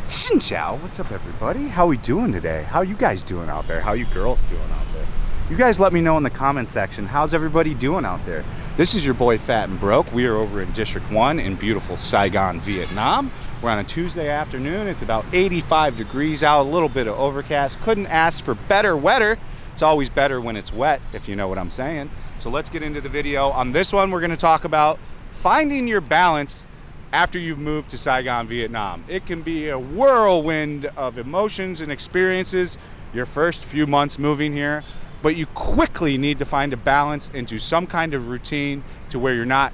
Xin Chao, what's up everybody? How we doing today? How you guys doing out there? How you girls doing out there? You guys let me know in the comment section, how's everybody doing out there? This is your boy Fat and Broke. We are over in District 1 in beautiful Saigon, Vietnam. We're on a Tuesday afternoon. It's about 85 degrees out, a little bit of overcast. Couldn't ask for better weather. It's always better when it's wet, if you know what I'm saying. So let's get into the video. On this one, we're gonna talk about finding your balance after you've moved to Saigon, Vietnam. It can be a whirlwind of emotions and experiences your first few months moving here, but you quickly need to find a balance into some kind of routine to where you're not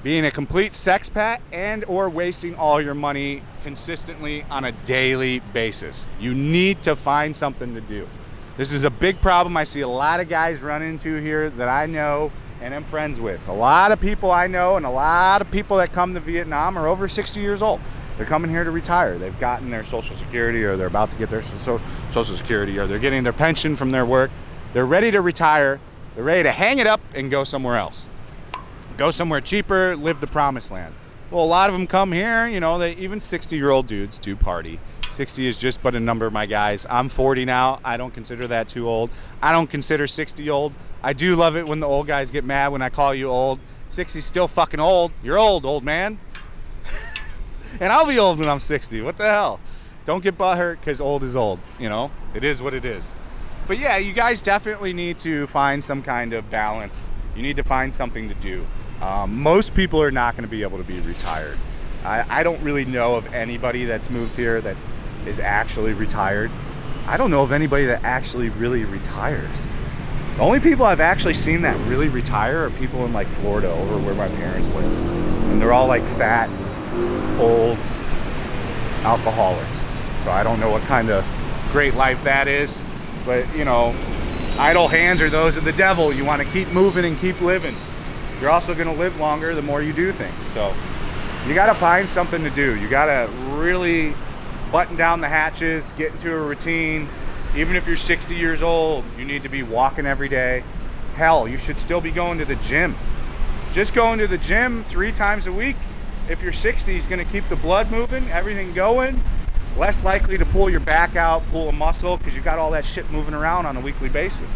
being a complete sexpat and or wasting all your money consistently on a daily basis. You need to find something to do. This is a big problem I see a lot of guys run into here that I know and am friends with. A lot of people I know and a lot of people that come to Vietnam are over 60 years old. They're coming here to retire. They've gotten their Social Security, or they're about to get their Social Security, or they're getting their pension from their work. They're ready to retire. They're ready to hang it up and go somewhere else. Go somewhere cheaper, live the promised land. Well, a lot of them come here, you know, even 60-year-old dudes do party. 60 is just but a number, my guys. I'm 40 now. I don't consider that too old. I don't consider 60 old. I do love it when the old guys get mad when I call you old. 60's still fucking old. You're old man. And I'll be old when I'm 60. What the hell? Don't get butthurt because old is old. You know, it is what it is. But yeah, you guys definitely need to find some kind of balance. You need to find something to do. Most people are not going to be able to be retired. I don't really know of anybody that's moved here that is actually retired. I don't know of anybody that actually really retires. The only people I've actually seen that really retire are people in like Florida, over where my parents live. And they're all like fat, old alcoholics. So I don't know what kind of great life that is. But you know, idle hands are those of the devil. You want to keep moving and keep living. You're also going to live longer the more you do things. So you got to find something to do. You got to really button down the hatches, get into a routine. Even if you're 60 years old, you need to be walking every day. Hell, you should still be going to the gym. Just going to the gym 3 times a week, if you're 60, is going to keep the blood moving, everything going. Less likely to pull your back out, pull a muscle, because you got all that shit moving around on a weekly basis.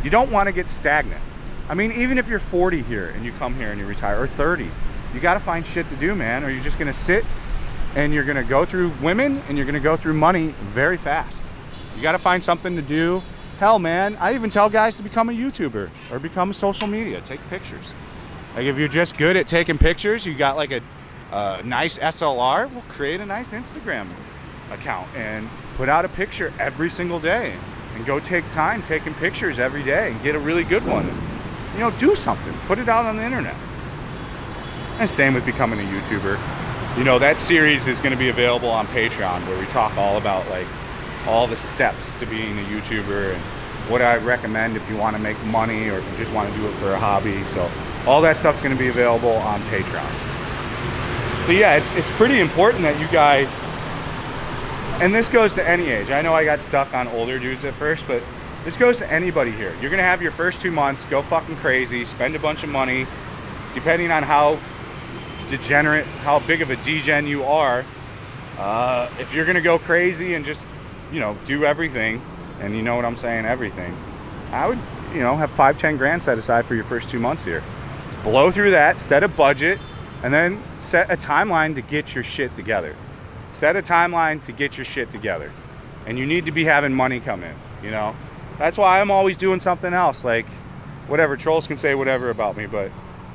You don't want to get stagnant. I mean, even if you're 40 here and you come here and you retire, or 30, you got to find shit to do, man, or you're just going to sit and you're going to go through women and you're going to go through money very fast. You got to find something to do. Hell, man, I even tell guys to become a YouTuber or become a social media, take pictures. Like if you're just good at taking pictures, you got like a nice SLR, well, create a nice Instagram account and put out a picture every single day and go take time taking pictures every day and get a really good one. And, you know, do something, put it out on the internet. And same with becoming a YouTuber. You know, that series is going to be available on Patreon, where we talk all about like all the steps to being a YouTuber and what I recommend if you want to make money or if you just want to do it for a hobby. So all that stuff's going to be available on Patreon. But yeah, it's pretty important that you guys, and this goes to any age. I know I got stuck on older dudes at first, but this goes to anybody here. You're going to have your first 2 months, go fucking crazy, spend a bunch of money, depending on how degenerate, how big of a degen you are. If you're going to go crazy and just, you know, do everything, and you know what I'm saying, everything, I would, you know, have 5-10 grand set aside for your first 2 months here. Blow through that, set a budget, and then set a timeline to get your shit together. Set a timeline to get your shit together. And you need to be having money come in, you know? That's why I'm always doing something else. Like, whatever, trolls can say whatever about me, but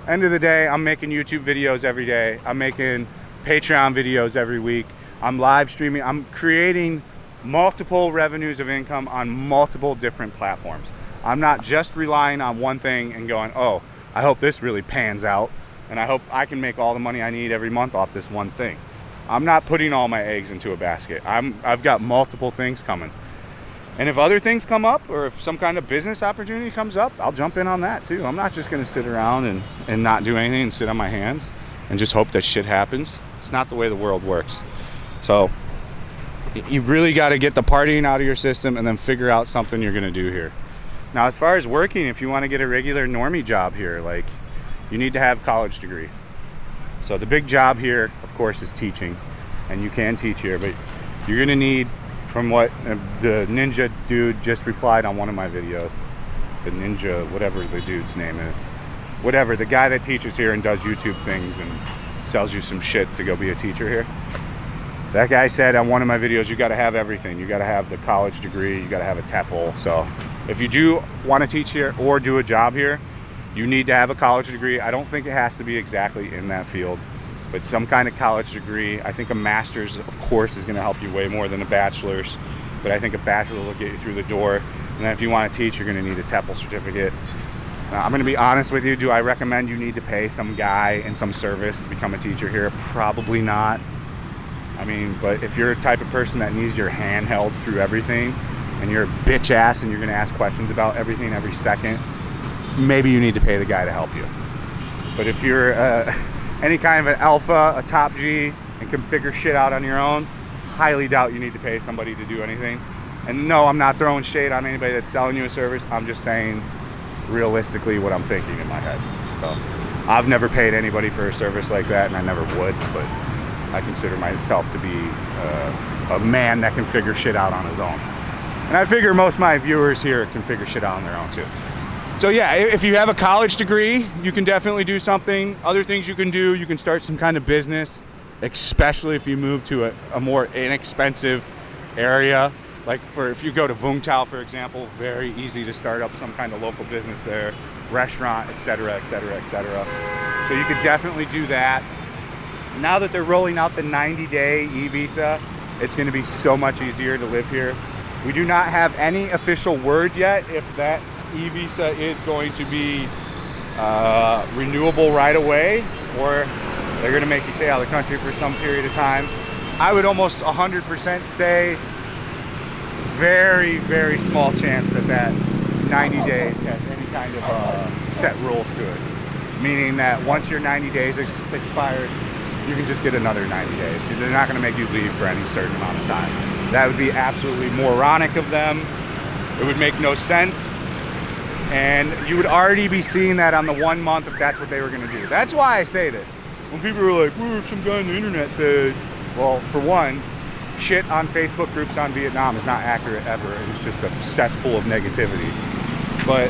end of the day, I'm making YouTube videos every day. I'm making Patreon videos every week. I'm live streaming. I'm creating multiple revenues of income on multiple different platforms. I'm not just relying on one thing and going, oh, I hope this really pans out and I hope I can make all the money I need every month off this one thing. I'm not putting all my eggs into a basket. I've got multiple things coming. And if other things come up, or if some kind of business opportunity comes up, I'll jump in on that too. I'm not just going to sit around and not do anything and sit on my hands and just hope that shit happens. It's not the way the world works. So you really got to get the partying out of your system and then figure out something you're going to do here. Now, as far as working, if you want to get a regular normie job here, like, you need to have a college degree. So the big job here, of course, is teaching, and you can teach here, but you're gonna need, from what the ninja dude just replied on one of my videos, the ninja, whatever the dude's name is, whatever, the guy that teaches here and does YouTube things and sells you some shit to go be a teacher here. That guy said on one of my videos, you gotta have everything. You gotta have the college degree, you gotta have a TEFL. So if you do wanna teach here or do a job here, you need to have a college degree. I don't think it has to be exactly in that field, but some kind of college degree. I think a master's, of course, is gonna help you way more than a bachelor's, but I think a bachelor's will get you through the door. And then if you wanna teach, you're gonna need a TEFL certificate. I'm gonna be honest with you, do I recommend you need to pay some guy in some service to become a teacher here? Probably not. I mean, but if you're a type of person that needs your hand held through everything and you're a bitch ass and you're gonna ask questions about everything every second, maybe you need to pay the guy to help you. But if you're any kind of an alpha, a top G, and can figure shit out on your own, highly doubt you need to pay somebody to do anything. And no, I'm not throwing shade on anybody that's selling you a service. I'm just saying realistically what I'm thinking in my head. So I've never paid anybody for a service like that, and I never would, but I consider myself to be a man that can figure shit out on his own. And I figure most of my viewers here can figure shit out on their own too. So yeah, if you have a college degree, you can definitely do something. Other things you can do, you can start some kind of business, especially if you move to a more inexpensive area. Like if you go to Vung Tau, for example, very easy to start up some kind of local business there, restaurant, etc., etc., etc. So you could definitely do that. Now that they're rolling out the 90-day e-visa, it's going to be so much easier to live here. We do not have any official word yet if that e-visa is going to be renewable right away, or they're going to make you stay out of the country for some period of time. I would almost 100% say very, very small chance that 90 days has any kind of set rules to it. Meaning that once your 90 days expires, you can just get another 90 days. So they're not going to make you leave for any certain amount of time. That would be absolutely moronic of them. It would make no sense. And you would already be seeing that on the 1 month if that's what they were going to do. That's why I say this. When people are like, well, some guy on the internet said, well, for one, shit on Facebook groups on Vietnam is not accurate ever. It's just a cesspool of negativity. But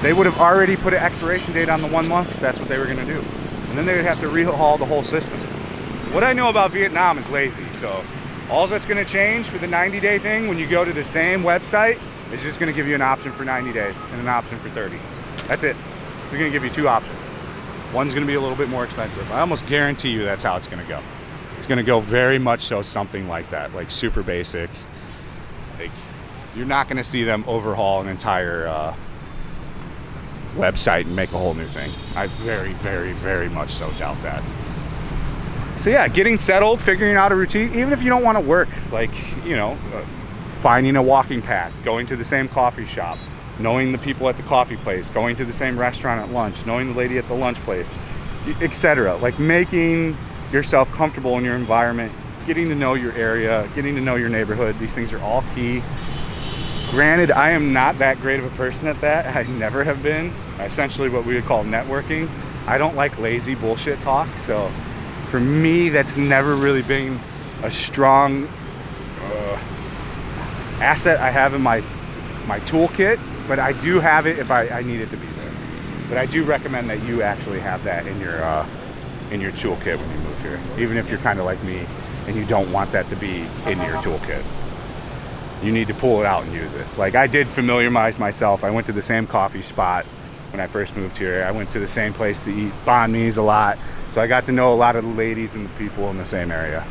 they would have already put an expiration date on the 1 month if that's what they were going to do. And then they would have to rehaul the whole system. What I know about Vietnam is lazy. So all that's going to change for the 90-day thing when you go to the same website is just going to give you an option for 90 days and an option for 30. That's it. They're going to give you two options. One's going to be a little bit more expensive. I almost guarantee you that's how it's going to go. It's going to go very much so something like that, like super basic. Like, you're not going to see them overhaul an entire website and make a whole new thing. I very, very, very much so doubt that. So yeah, getting settled, figuring out a routine, even if you don't want to work, like, you know, finding a walking path, going to the same coffee shop, knowing the people at the coffee place, going to the same restaurant at lunch, knowing the lady at the lunch place, etc. Like making yourself comfortable in your environment, getting to know your area, getting to know your neighborhood. These things are all key. Granted, I am not that great of a person at that. I never have been. Essentially what we would call networking. I don't like lazy bullshit talk. So for me, that's never really been a strong asset I have in my toolkit, but I do have it if I need it to be there. But I do recommend that you actually have that in your toolkit when you move here, even if you're kind of like me and you don't want that to be in your toolkit. You need to pull it out and use it. Like I did familiarize myself. I went to the same coffee spot when I first moved here. I went to the same place to eat banh mi's a lot. So I got to know a lot of the ladies and the people in the same area,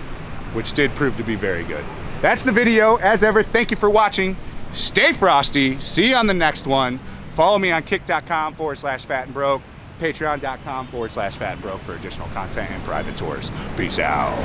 which did prove to be very good. That's the video. As ever, thank you for watching. Stay frosty. See you on the next one. Follow me on kick.com/fatandbroke, patreon.com/fatandbroke for additional content and private tours. Peace out.